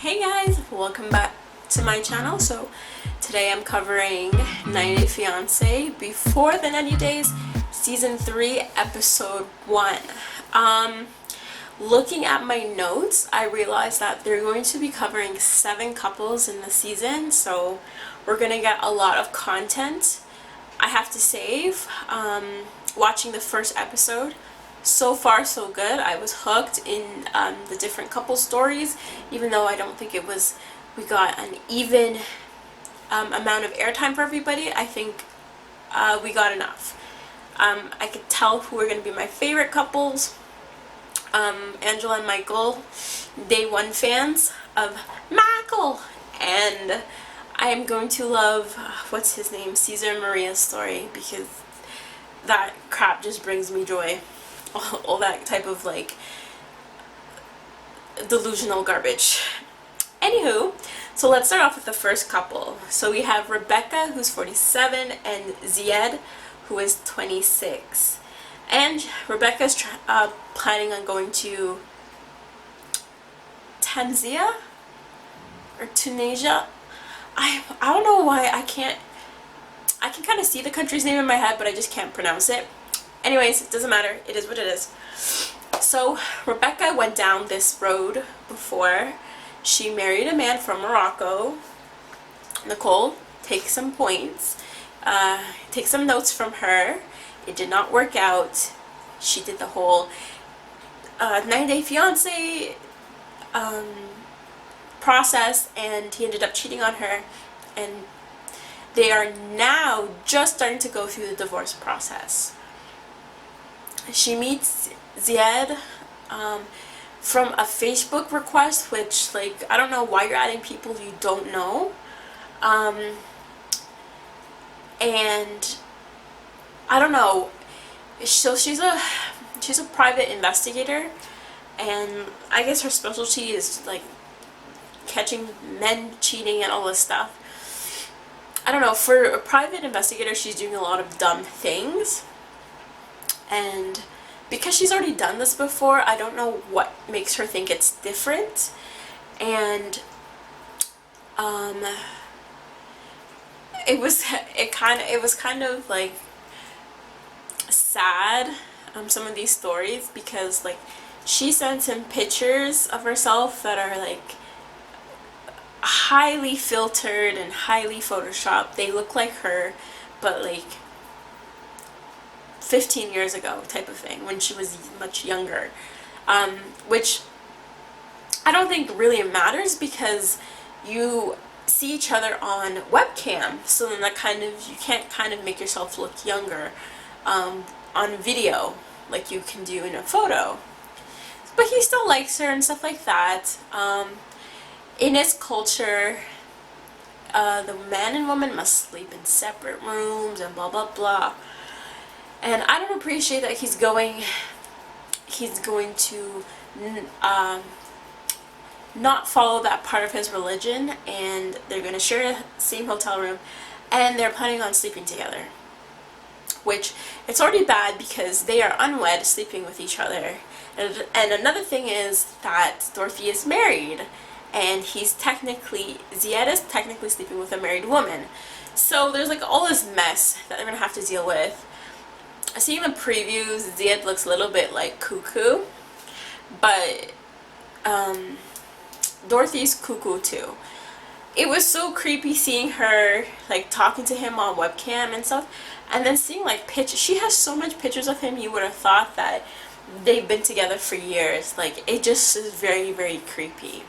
Hey guys, welcome back to my channel. So today I'm covering 90 Day Fiance Before the 90 Days Season 3 Episode 1. Looking at my notes, I realized that they're going to be covering 7 couples in the season, so we're gonna get a lot of content. I have to save. Watching the first episode, so far so good. I was hooked in the different couple stories, even though I don't think we got an even amount of airtime for everybody. I think we got enough. I could tell who are going to be my favorite couples. Angela and Michael, day one fans of Michael, and I am going to love what's his name, Caesar and Maria's story, because that crap just brings me joy. All that type of like delusional garbage. Anywho, so let's start off with the first couple. So we have Rebecca, who's 47, and Zied, who is 26. And Rebecca's planning on going to Tanzania or Tunisia. I don't know why I can kind of see the country's name in my head, but I just can't pronounce it. Anyways, it doesn't matter. It is what it is. So Rebecca went down this road before. She married a man from Morocco. Nicole, take some points. Take some notes from her. It did not work out. She did the whole 90 Day Fiance process, and he ended up cheating on her, and they are now just starting to go through the divorce process. She meets Zied from a Facebook request, which, like, I don't know why you're adding people you don't know. And I don't know. So she's a private investigator, and I guess her specialty is like catching men cheating and all this stuff. I don't know. For a private investigator, she's doing a lot of dumb things. And because she's already done this before, I don't know what makes her think it's different. And it was kind of like sad, some of these stories, because like she sends him pictures of herself that are like highly filtered and highly photoshopped. They look like her, but like 15 years ago type of thing, when she was much younger, which I don't think really matters, because you see each other on webcam, so then that you can't kind of make yourself look younger on video like you can do in a photo. But he still likes her and stuff like that. In his culture, the man and woman must sleep in separate rooms and blah blah blah. And I don't appreciate that he's going to not follow that part of his religion, and they're going to share the same hotel room, and they're planning on sleeping together. Which, it's already bad because they are unwed, sleeping with each other. And another thing is that Dorothy is married, and Zied is technically sleeping with a married woman. So there's like all this mess that they're going to have to deal with. Seeing the previews, Zied looks a little bit like cuckoo, but Dorothy's cuckoo too. It was so creepy seeing her like talking to him on webcam and stuff, and then seeing like pictures. She has so much pictures of him, you would have thought that they've been together for years. Like, it just is very, very creepy.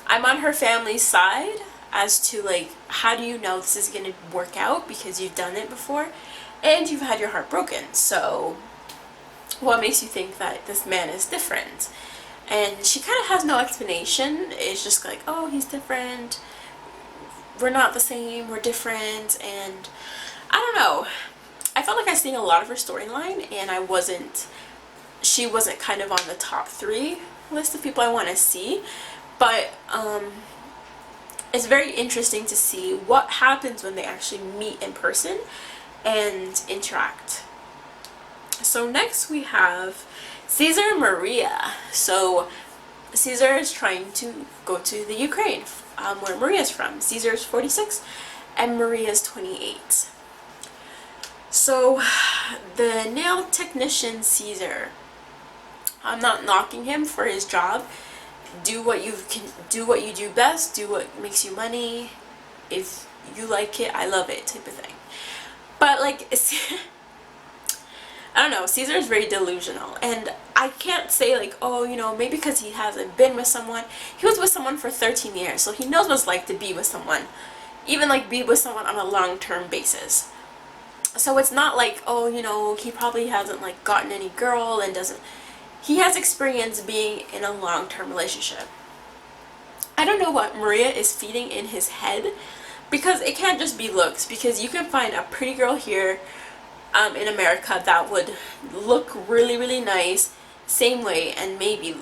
I'm on her family's side as to like, how do you know this is going to work out, because you've done it before and you've had your heart broken. So what makes you think that this man is different? And she kind of has no explanation. It's just like, oh, he's different, we're not the same, we're different. And I don't know, I felt like I seen a lot of her storyline, and she wasn't kind of on the top 3 list of people I want to see. But it's very interesting to see what happens when they actually meet in person and interact. So next we have Caesar and Maria. So Caesar is trying to go to the Ukraine, where Maria's from. Caesar is 46 and Maria's 28. So the nail technician Caesar, I'm not knocking him for his job. Do what you can, do what you do best, do what makes you money. If you like it, I love it, type of thing. But like, I don't know, Caesar is very delusional, and I can't say like, oh, you know, maybe because he hasn't been with someone. He was with someone for 13 years, so he knows what it's like to be with someone, even like be with someone on a long-term basis. So it's not like, oh, you know, he probably hasn't like gotten any girl and doesn't, he has experience being in a long-term relationship. I don't know what Maria is feeding in his head, because it can't just be looks, because you can find a pretty girl here in America that would look really, really nice, same way, and maybe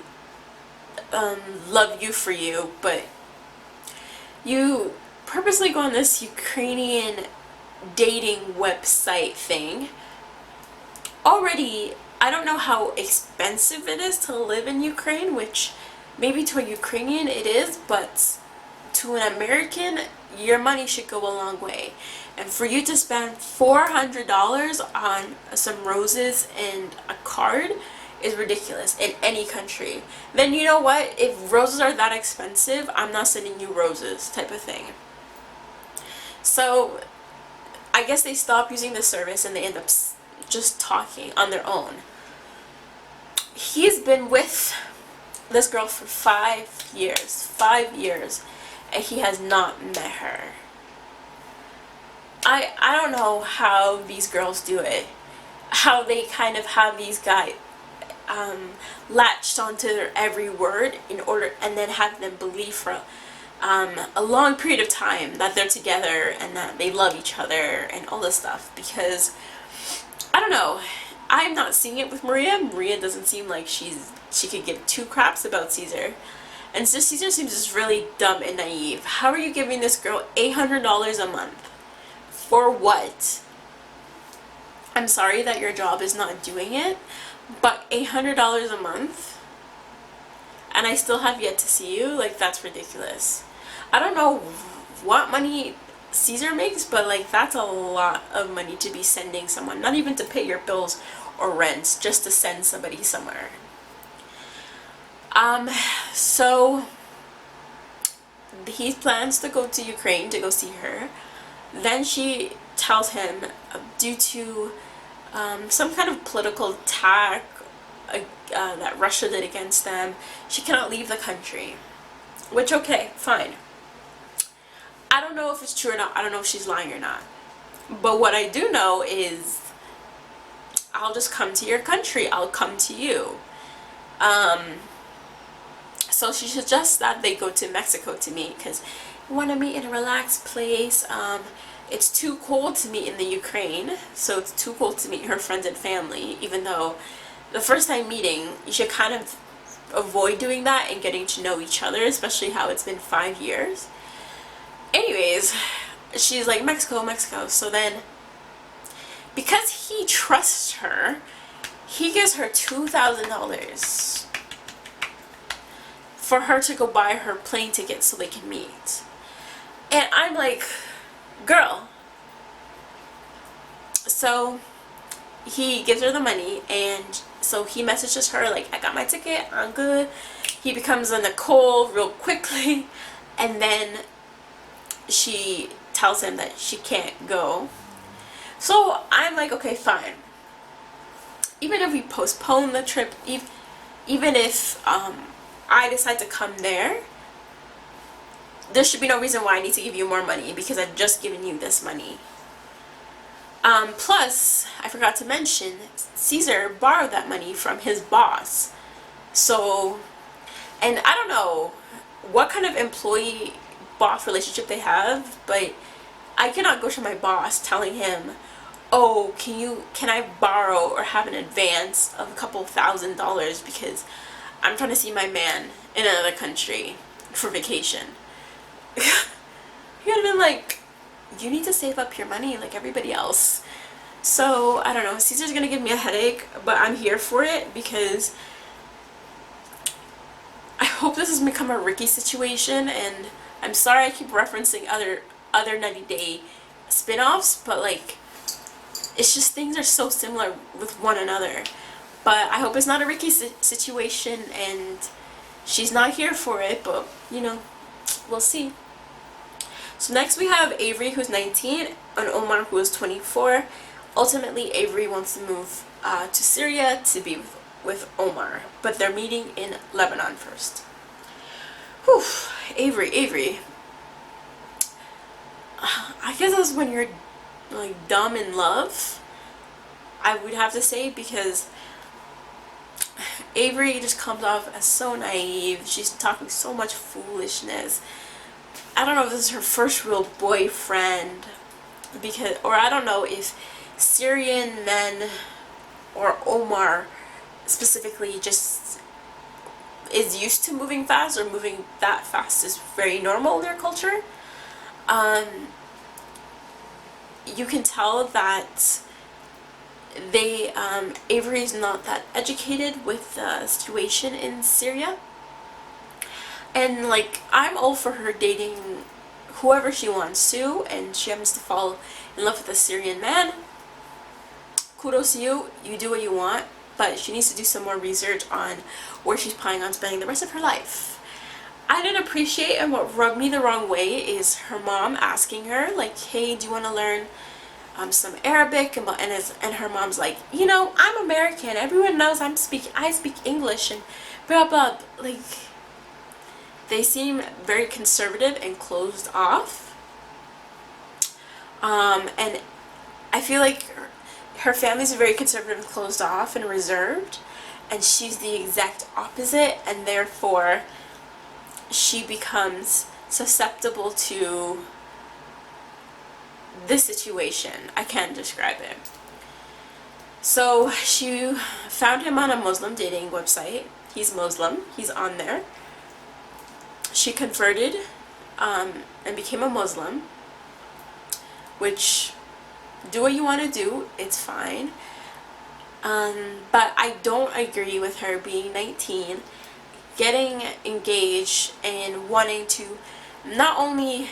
love you for you, but you purposely go on this Ukrainian dating website thing. Already, I don't know how expensive it is to live in Ukraine, which maybe to a Ukrainian it is, but to an American, your money should go a long way. And for you to spend $400 on some roses and a card is ridiculous in any country. Then you know what? If roses are that expensive, I'm not sending you roses, type of thing. So I guess they stop using the service and they end up just talking on their own. He's been with this girl for 5 years. 5 years. And he has not met her. I don't know how these girls do it. How they kind of have these guys latched onto their every word in order, and then have them believe for a long period of time that they're together and that they love each other and all this stuff. Because I don't know, I'm not seeing it with Maria. Maria doesn't seem like she could give two craps about Caesar. And so Caesar seems just really dumb and naive. How are you giving this girl $800 a month? For what? I'm sorry that your job is not doing it, but $800 a month? And I still have yet to see you? Like, that's ridiculous. I don't know what money Caesar makes, but like, that's a lot of money to be sending someone. Not even to pay your bills or rents, just to send somebody somewhere. So he plans to go to Ukraine to go see her. Then she tells him, due to some kind of political attack that Russia did against them, she cannot leave the country. Which, okay, fine. I don't know if it's true or not. I don't know if she's lying or not. But what I do know is, I'll just come to your country. I'll come to you. So she suggests that they go to Mexico to meet, because you want to meet in a relaxed place. It's too cold to meet in the Ukraine, so it's too cold to meet her friends and family, even though the first time meeting, you should kind of avoid doing that and getting to know each other, especially how it's been 5 years. Anyways, she's like, Mexico, Mexico. So then, because he trusts her, he gives her $2,000 for her to go buy her plane ticket so they can meet. And I'm like, girl. So he gives her the money, and so he messages her like, I got my ticket, I'm good. He becomes a Nicole real quickly, and then she tells him that she can't go. So I'm like, okay, fine. Even if we postpone the trip, even if I decide to come there should be no reason why I need to give you more money, because I've just given you this money. Plus, I forgot to mention, Caesar borrowed that money from his boss. So, and I don't know what kind of employee-boss relationship they have, but I cannot go to my boss telling him, oh, can I borrow or have an advance of a couple $1,000s because I'm trying to see my man in another country for vacation. He would have been like, you need to save up your money like everybody else. So, I don't know, Caesar's gonna give me a headache, but I'm here for it, because I hope this has become a Ricky situation, and I'm sorry I keep referencing other 90 Day spin-offs, but like, it's just things are so similar with one another. But I hope it's not a Ricky situation and she's not here for it, but you know, we'll see. So next we have Avery, who's 19, and Omar, who is 24. Ultimately, Avery wants to move to Syria to be with Omar, but they're meeting in Lebanon first. Whew, Avery. I guess that's when you're like dumb in love, I would have to say, because Avery just comes off as so naive. She's talking so much foolishness. I don't know if this is her first real boyfriend, because, or I don't know if Syrian men or Omar specifically just is used to moving fast, or moving that fast is very normal in their culture. You can tell that Avery is not that educated with the situation in Syria. And like, I'm all for her dating whoever she wants to, and she happens to fall in love with a Syrian man. Kudos to you, you do what you want, but she needs to do some more research on where she's planning on spending the rest of her life. I didn't appreciate, and what rubbed me the wrong way is her mom asking her, like, hey, do you want to learn some Arabic? And her mom's like, you know, I'm American, everyone knows I speak English, and blah blah. Like, they seem very conservative and closed off. And I feel like her family's very conservative and closed off and reserved, and she's the exact opposite, and therefore she becomes susceptible to this situation. I can't describe it. So she found him on a Muslim dating website. He's Muslim. He's on there. She converted and became a Muslim, which, do what you want to do, it's fine. But I don't agree with her being 19, getting engaged, and wanting to not only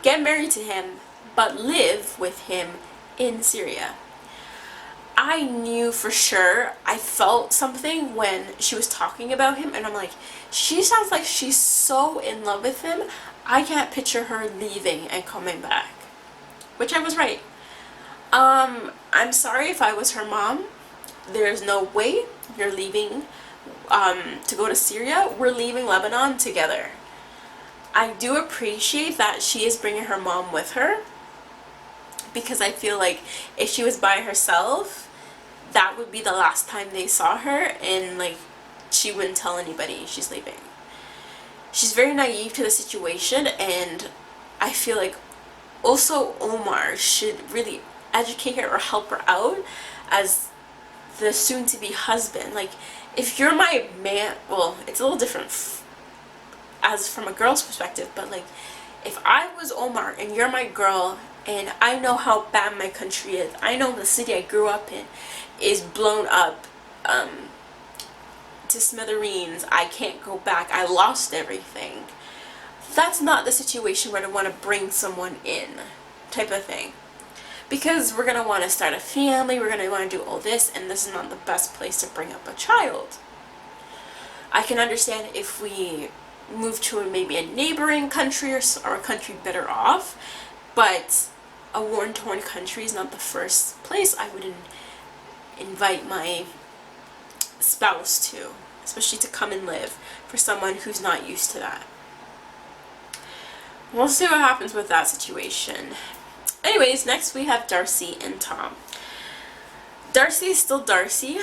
get married to him, but live with him in Syria. I knew for sure, I felt something when she was talking about him, and I'm like, she sounds like she's so in love with him, I can't picture her leaving and coming back. Which I was right. I'm sorry if I was her mom. There's no way you're leaving to go to Syria. We're leaving Lebanon together. I do appreciate that she is bringing her mom with her, because I feel like if she was by herself, that would be the last time they saw her, and like, she wouldn't tell anybody she's leaving. She's very naive to the situation, and I feel like also Omar should really educate her or help her out as the soon-to-be husband. Like, if you're my man, well, it's a little different as from a girl's perspective, but like, if I was Omar and you're my girl, and I know how bad my country is, I know the city I grew up in is blown up to smithereens, I can't go back, I lost everything. That's not the situation where I want to bring someone in, type of thing. Because we're going to want to start a family, we're going to want to do all this, and this is not the best place to bring up a child. I can understand if we move to maybe a neighboring country, or a country better off, but a war-torn country is not the first place I would invite my spouse to, especially to come and live for someone who's not used to that. We'll see what happens with that situation. Anyways, next we have Darcy and Tom. Darcy is still Darcy,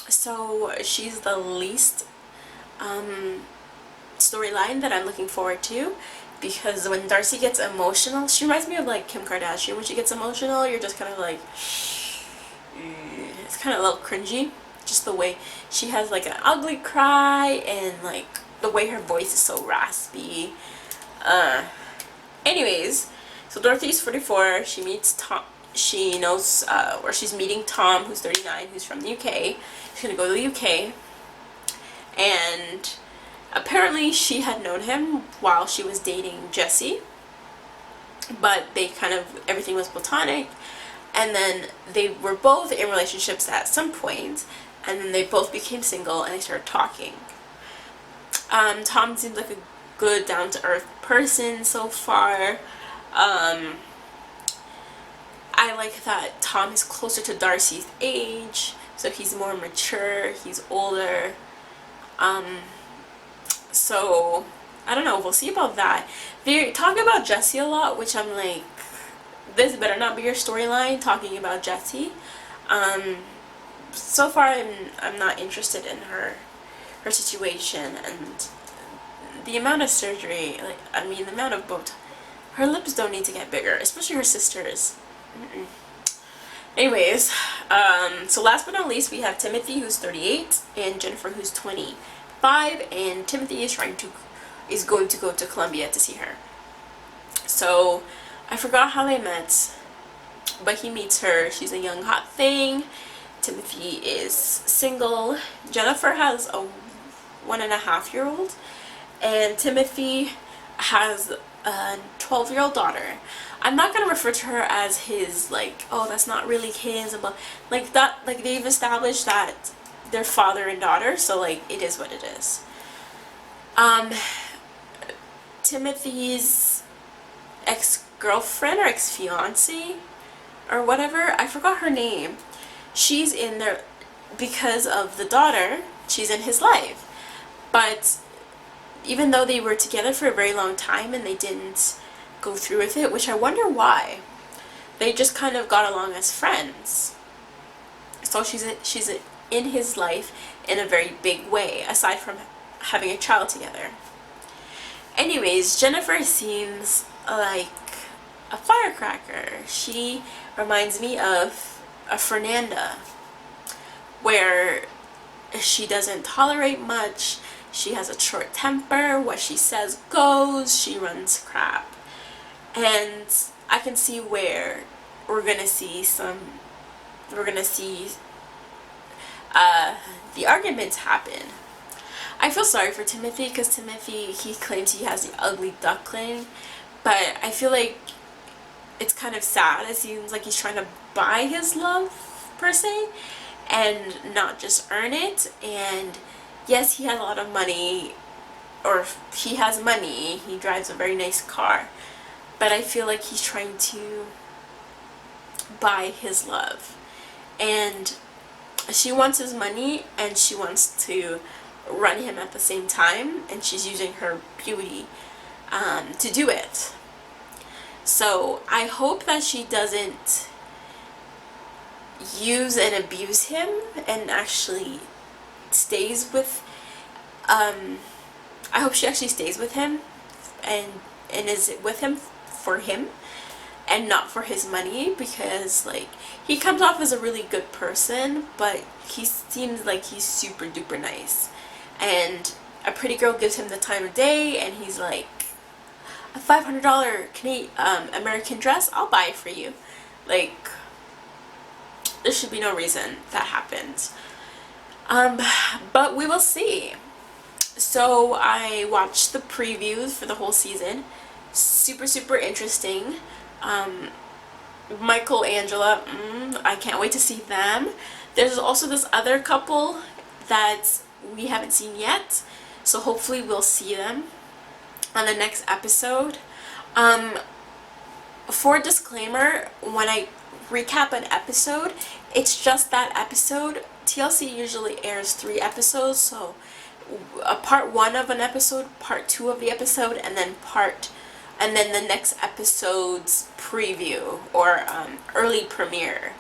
so she's the least storyline that I'm looking forward to, because when Darcy gets emotional, she reminds me of like Kim Kardashian. When she gets emotional, you're just kind of like, it's kind of a little cringy, just the way she has like an ugly cry, and like the way her voice is so raspy. Anyways, so Dorothy's 44. She meets Tom. She knows, or she's meeting Tom, who's 39, who's from the UK. She's gonna go to the UK, and apparently she had known him while she was dating Jesse, but they kind of, everything was platonic, and then they were both in relationships at some point, and then they both became single and they started talking. Tom seems like a good, down-to-earth person so far. I like that Tom is closer to Darcy's age, so he's more mature, he's older. So I don't know, we'll see about that. They talk about Jessie a lot, which I'm like, this better not be your storyline, talking about Jessie. So far I'm not interested in her situation, and the amount of surgery, like, I mean, the amount of both, her lips don't need to get bigger, especially her sisters. Anyways, so last but not least, we have Timothy, who's 38, and Jennifer, who's 25, and Timothy is going to go to Columbia to see her. So I forgot how they met, but he meets her. She's a young hot thing. Timothy is single. Jennifer has a 1.5-year-old, and Timothy has a 12-year-old daughter. I'm not gonna refer to her as his, like, oh, that's not really his, but like that, like, they've established that they're father and daughter, so like it is what it is. Timothy's ex-girlfriend or ex-fiance or whatever, I forgot her name, she's in there because of the daughter. She's in his life, but even though they were together for a very long time and they didn't go through with it, which I wonder why. They just kind of got along as friends. So she's in his life in a very big way, aside from having a child together. Anyways, Jennifer seems like a firecracker. She reminds me of a Fernanda, where she doesn't tolerate much. She has a short temper. What she says goes. She runs crap. And I can see where we're gonna see the arguments happen. I feel sorry for Timothy, because Timothy, he claims he has the ugly duckling, but I feel like it's kind of sad. It seems like he's trying to buy his love, per se, and not just earn it. And yes, he has a lot of money, or he has money, he drives a very nice car, but I feel like he's trying to buy his love. And she wants his money, and she wants to run him at the same time, and she's using her beauty to do it. So I hope that she doesn't use and abuse him, and actually stays with, I hope she actually stays with him and is with him for him and not for his money, because like, he comes off as a really good person, but he seems like he's super duper nice, and a pretty girl gives him the time of day, and he's like, a $500 Canadian American dress, I'll buy it for you. Like, there should be no reason that happens. But we will see. So I watched the previews for the whole season. Super interesting. Michael, Angela, I can't wait to see them. There's also this other couple that we haven't seen yet, so hopefully we'll see them on the next episode. For a disclaimer, when I recap an episode, it's just that episode. TLC usually airs 3 episodes, so a part 1 of an episode, part 2 of the episode, and then the next episode's preview or early premiere.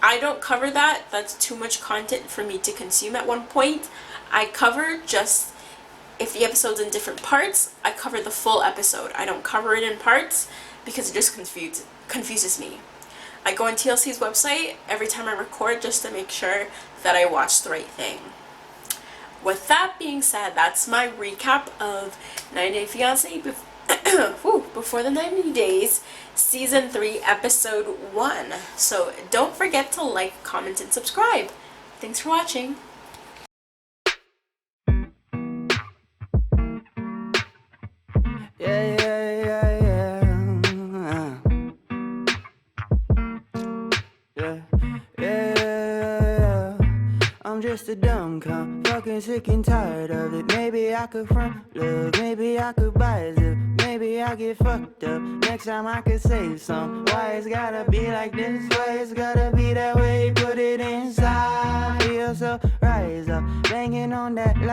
I don't cover that. That's too much content for me to consume at one point. I cover just, if the episode's in different parts, I cover the full episode. I don't cover it in parts because it just confuses me. I go on TLC's website every time I record just to make sure that I watch the right thing. With that being said, that's my recap of 90 Day Fiance before the 90 days, season 3, episode 1. So don't forget to like, comment, and subscribe. Thanks for watching. just a dumb cunt, fucking sick and tired of it. Maybe I could front love, maybe I could buy a zip, maybe I get fucked up. Next time I could save some. Why it's gotta be like this? Why it's gotta be that way? Put it inside. Feel so rise up, banging on that loud.